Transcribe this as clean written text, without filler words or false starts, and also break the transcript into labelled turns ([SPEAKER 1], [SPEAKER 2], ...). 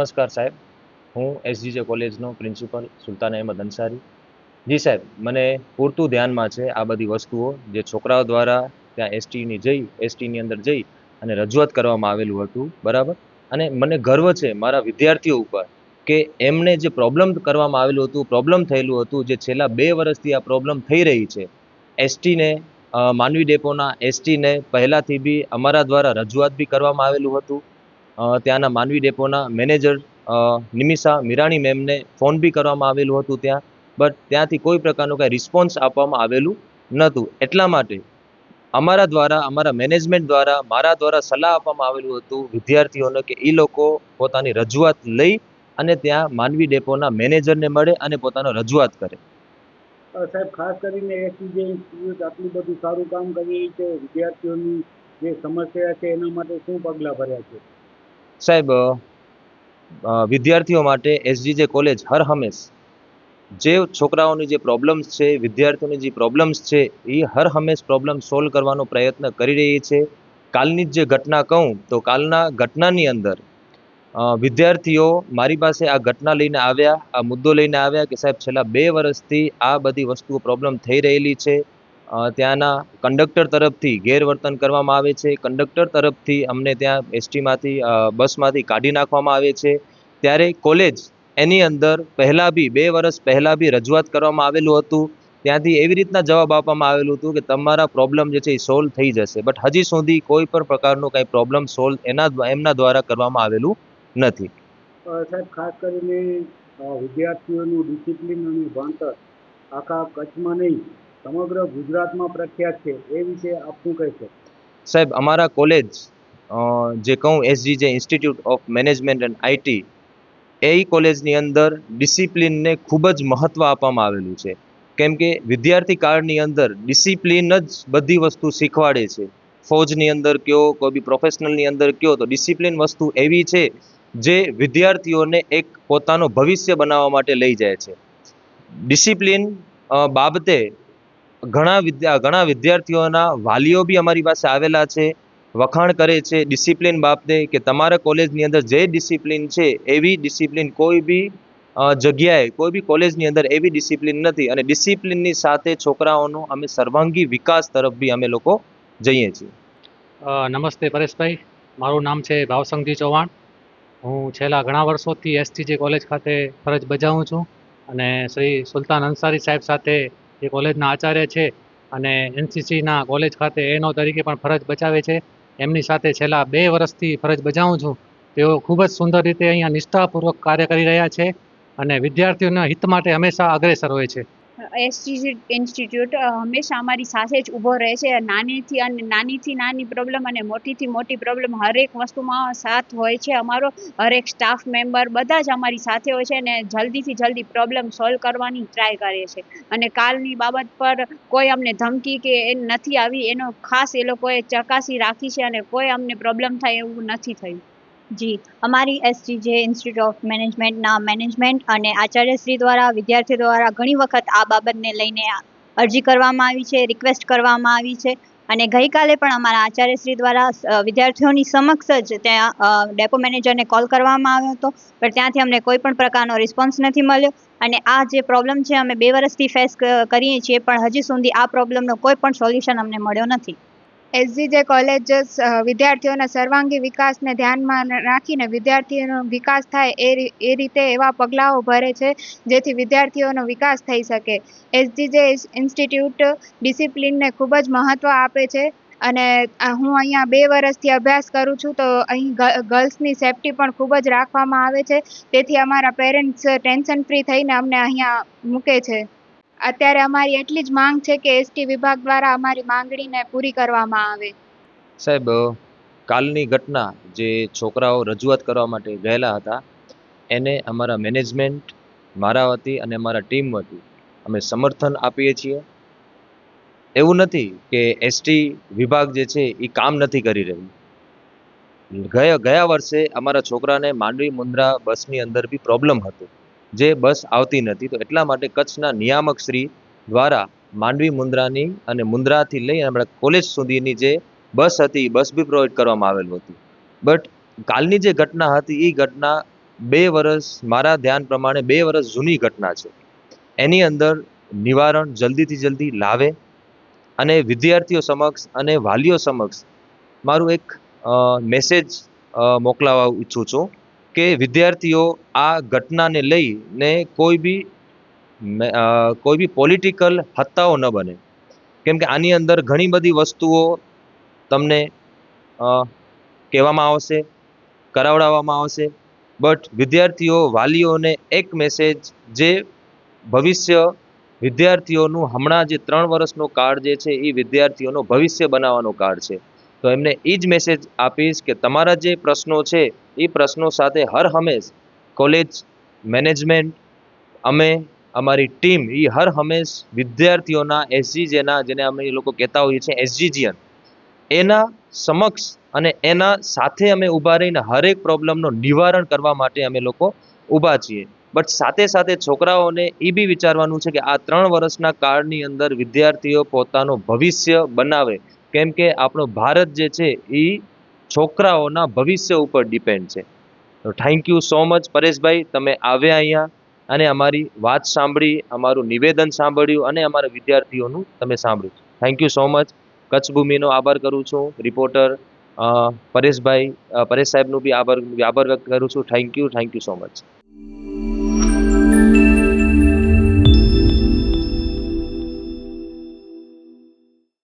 [SPEAKER 1] નમસ્કાર સાહેબ, હું એસજીજે કોલેજનો પ્રિન્સિપલ સુલતાન અહેમદ અંસારી. જી સાહેબ, મને પૂરતું ધ્યાનમાં છે આ બધી વસ્તુઓ જે છોકરાઓ દ્વારા ત્યાં એસટીની અંદર જઈ અને રજૂઆત કરવામાં આવેલું હતું, બરાબર. અને મને ગર્વ છે મારા વિદ્યાર્થીઓ ઉપર કે એમને જે પ્રોબ્લેમ કરવામાં આવેલું હતું, પ્રોબ્લેમ થયેલું હતું, જે છેલ્લા 2 વર્ષથી આ પ્રોબ્લેમ થઈ રહી છે, એસટીને માંડવી ડેપોના એસટીને પહેલાથી બી અમારા દ્વારા રજૂઆત બી કરવામાં આવેલું હતું. ત્યાંના માંડવી ડેપોના મેનેજર નિમિષા મીરાણી મેમને ફોન બી કરવામાં આવેલું હતું ત્યાં, બટ ત્યાંથી કોઈ પ્રકારનું કાંઈ રિસ્પોન્સ આપવામાં આવેલું નહોતું. એટલા માટે અમારા દ્વારા, અમારા મેનેજમેન્ટ દ્વારા, મારા દ્વારા સલાહ આપવામાં આવેલું હતું વિદ્યાર્થીઓને કે એ લોકો પોતાની રજૂઆત લઈ અને ત્યાં માંડવી ડેપોના મેનેજરને મળે અને પોતાનો રજૂઆત કરે.
[SPEAKER 2] સાહેબ, ખાસ કરીને એસજીજે ઇન્સ્ટિટ્યૂટ આટલું બધું સારું કામ કરી રહી છે, વિદ્યાર્થીઓની જે સમસ્યા છે એના માટે શું પગલાં ભર્યા છે?
[SPEAKER 1] સાહેબ, વિદ્યાર્થીઓ માટે એસજીજે કોલેજ હર હંમેશ જે છોકરાઓની જે પ્રોબ્લેમ્સ છે, વિદ્યાર્થીઓની જે પ્રોબ્લેમ્સ છે, એ હર હંમેશ પ્રોબ્લેમ સોલ્વ કરવાનો પ્રયત્ન કરી રહી છે. કાલની જ જે ઘટના કહું તો કાલના ઘટનાની અંદર વિદ્યાર્થીઓ મારી પાસે આ ઘટના લઈને આવ્યા, આ મુદ્દો લઈને આવ્યા કે સાહેબ છેલ્લા 2 વર્ષથી આ બધી વસ્તુઓ પ્રોબ્લેમ થઈ રહેલી છે. ત્યાંના કંડક્ટર તરફથી ગેરવર્તન કરવામાં આવે છે, કંડક્ટર તરફથી અમને ત્યાં એસટીમાંથી બસમાંથી કાઢી નાખવામાં આવે છે. ત્યારે કોલેજ એની અંદર પહેલાં બી 2 વર્ષ પહેલાં બી રજૂઆત કરવામાં આવેલું હતું. ત્યાંથી એવી રીતના જવાબ આપવામાં આવેલું હતું કે તમારા પ્રોબ્લેમ જે છે એ સોલ્વ થઈ જશે, બટ હજી સુધી કોઈ પણ પ્રકારનું કંઈ પ્રોબ્લેમ સોલ્વ એમના દ્વારા કરવામાં આવેલું નથી.
[SPEAKER 2] સાહેબ, ખાસ કરીને વિદ્યાર્થીઓનું ડિસિપ્લિન અને ભણતર આખા કચ્છમાં નહીં સમગ્ર ગુજરાતમાં પ્રખ્યાત છે, એ વિશે આપ શું કહેશો?
[SPEAKER 1] સાહેબ, અમારા કોલેજ જે કહું SGJ institute of management and IT, એ કોલેજની અંદર ડિસિપ્લિનને ખૂબ જ મહત્ત્વ આપવામાં આવેલું છે. કેમ કે વિદ્યાર્થી કાળની અંદર ડિસિપ્લિન જ બધી વસ્તુ શીખવાડે છે. ફૌજની અંદર કયો, કોઈ બી પ્રોફેશનલની અંદર કયો, તો ડિસિપ્લિન વસ્તુ એવી છે જે વિદ્યાર્થીઓને એક પોતાનો ભવિષ્ય બનાવવા માટે લઈ જાય છે. ડિસિપ્લિન બાબતે ઘણા વિદ્યાર્થીઓના વાલીઓ બી અમારી પાસે આવેલા છે, વખાણ કરે છે ડિસિપ્લિન બાબતે કે તમારા કોલેજની અંદર જે ડિસિપ્લિન છે એવી ડિસિપ્લિન કોઈ બી જગ્યાએ, કોઈ બી કોલેજની અંદર એવી ડિસિપ્લિન નથી. અને ડિસિપ્લિનની સાથે છોકરાઓનો અમે સર્વાંગી વિકાસ તરફ બી અમે લોકો જઈએ છીએ.
[SPEAKER 3] નમસ્તે પરેશભાઈ, મારું નામ છે ભાવસંગજી ચૌહાણ. હું છેલ્લા ઘણા વર્ષોથી એસજીજે કોલેજ ખાતે ફરજ બજાવું છું અને શ્રી સુલતાન અંસારી સાહેબ સાથે જે કોલેજના આચાર્ય છે અને એનસીસીના કોલેજ ખાતે એનો તરીકે પણ ફરજ બજાવે છે, એમની સાથે છેલ્લા 2 વર્ષથી ફરજ બજાવું છું. તેઓ ખૂબ જ સુંદર રીતે અહીંયા નિષ્ઠાપૂર્વક કાર્ય કરી રહ્યા છે અને વિદ્યાર્થીઓના હિત માટે હંમેશા અગ્રેસર હોય છે.
[SPEAKER 4] એસજીજે ઇન્સ્ટિટ્યૂટ હંમેશા અમારી સાથે જ ઊભો રહે છે. નાનીથી નાની પ્રોબ્લેમ અને મોટીથી મોટી પ્રોબ્લેમ હરેક વસ્તુમાં સાથ હોય છે અમારો. હરેક સ્ટાફ મેમ્બર બધા જ અમારી સાથે હોય છે અને જલ્દીથી જલ્દી પ્રોબ્લેમ સોલ્વ કરવાની ટ્રાય કરીએ છીએ. અને કાલની બાબત પર કોઈ અમને ધમકી કે એ નથી આવી, એનો ખાસ એ લોકોએ ચકાસી રાખી છે અને કોઈ અમને પ્રોબ્લેમ થાય એવું નથી થયું.
[SPEAKER 5] જી, અમારી એસજીજે ઇન્સ્ટિટ્યૂટ ઓફ મેનેજમેન્ટના મેનેજમેન્ટ અને આચાર્યશ્રી દ્વારા વિદ્યાર્થીઓ દ્વારા ઘણી વખત આ બાબતને લઈને અરજી કરવામાં આવી છે, રિક્વેસ્ટ કરવામાં આવી છે અને ગઈકાલે પણ અમારા આચાર્યશ્રી દ્વારા વિદ્યાર્થીઓની સમક્ષ જ ત્યાં ડેપો મેનેજરને કોલ કરવામાં આવ્યો હતો, પણ ત્યાંથી અમને કોઈ પણ પ્રકારનો રિસ્પોન્સ નથી મળ્યો. અને આ જે પ્રોબ્લેમ છે અમે 2 વર્ષથી ફેસ કરીએ છીએ, પણ હજી સુધી આ પ્રોબ્લેમનો કોઈ પણ સોલ્યુશન અમને મળ્યો નથી.
[SPEAKER 6] એસજીજે કોલેજ વિદ્યાર્થીઓના સર્વાંગી વિકાસને ધ્યાનમાં રાખીને વિદ્યાર્થીઓનો વિકાસ થાય એ રીતે એવા પગલાઓ ભરે છે જેથી વિદ્યાર્થીઓનો વિકાસ થઈ શકે. એસજીજે ઇન્સ્ટિટ્યૂટ ડિસિપ્લિનને ખૂબ જ મહત્ત્વ આપે છે અને હું અહીંયા 2 વર્ષથી અભ્યાસ કરું છું, તો અહીં ગર્લ્સની સેફટી પણ ખૂબ જ રાખવામાં આવે છે, તેથી અમારા પેરેન્ટ્સ ટેન્શન ફ્રી થઈને અમને અહીંયા મૂકે છે. અત્યારે અમારી એટલી જ માંગ છે કે એસટી વિભાગ દ્વારા અમારી માંગણીને પૂરી કરવામાં આવે.
[SPEAKER 1] સાહેબ, કાલની ઘટના જે છોકરાઓ રજૂઆત કરવા માટે ગયેલા હતા એને અમારા મેનેજમેન્ટ, મારા વતી અને અમારા ટીમ વતી અમે સમર્થન આપીએ છીએ. એવું નથી કે એસટી વિભાગ જે છે એ કામ નથી કરી રહ્યું. ગયા વર્ષે અમારા છોકરાને માંડવી મુન્દ્રા બસની અંદર બી પ્રોબ્લેમ હતો, જે બસ આવતી નથી, તો એટલા માટે કચ્છના નિયામક શ્રી દ્વારા માંડવી મુન્દ્રાની અને મુન્દ્રાથી લઈ આપણા કોલેજ સુધીની જે બસ હતી એ બસ બી પ્રોવાઈડ કરવામાં આવેલું હતું. બટ કાલની જે ઘટના હતી એ ઘટના મારા ધ્યાન પ્રમાણે 2 વર્ષ જૂની ઘટના છે, એની અંદર નિવારણ જલ્દીથી જલ્દી લાવે અને વિદ્યાર્થીઓ સમક્ષ અને વાલીઓ સમક્ષ મારું એક મેસેજ મોકલાવવા ઈચ્છું છું કે વિદ્યાર્થીઓ આ ઘટનાને લઈને કોઈ બી પોલિટિકલ હત્યાઓ ન બને, કેમ કે આની અંદર ઘણી બધી વસ્તુઓ તમને કહેવામાં આવશે, કરાવડાવવામાં આવશે, બટ વિદ્યાર્થીઓ વાલીઓને એક મેસેજ જે ભવિષ્ય વિદ્યાર્થીઓનું હમણાં જે 3 વર્ષનો કાળ જે છે એ વિદ્યાર્થીઓનો ભવિષ્ય બનાવવાનો કાળ છે. તો એમને એ જ મેસેજ આપીશ કે તમારા જે પ્રશ્નો છે એ પ્રશ્નો સાથે હર હંમેશ કોલેજ મેનેજમેન્ટ, અમે અમારી ટીમ એ હર હંમેશ વિદ્યાર્થીઓના એસજીજેના, જેને અમે એ લોકો કહેતા હોઈએ છીએ એસજીજીએન, એના સમક્ષ અને એના સાથે અમે ઊભા રહીને હરેક પ્રોબ્લેમનો નિવારણ કરવા માટે અમે લોકો ઊભા છીએ. બટ સાથે સાથે છોકરાઓને એ બી વિચારવાનું છે કે આ 3 વર્ષના કાળની અંદર વિદ્યાર્થીઓ પોતાનું ભવિષ્ય બનાવે, કેમ કે આપણો ભારત જે છે એ છોકરાઓના ભવિષ્ય ઉપર ડિપેન્ડ છે. તો થેન્ક યુ સો મચ પરેશભાઈ, તમે આવ્યા અહીંયા અને અમારી વાત સાંભળી, અમારું નિવેદન સાંભળ્યું અને અમારા વિદ્યાર્થીઓનું તમે સાંભળ્યું. Thank you so much. Kutch ભૂમિનો આભાર કરું છું. રિપોર્ટર પરેશ સાહેબનું બી આભાર વ્યક્ત કરું છું. Thank you so much.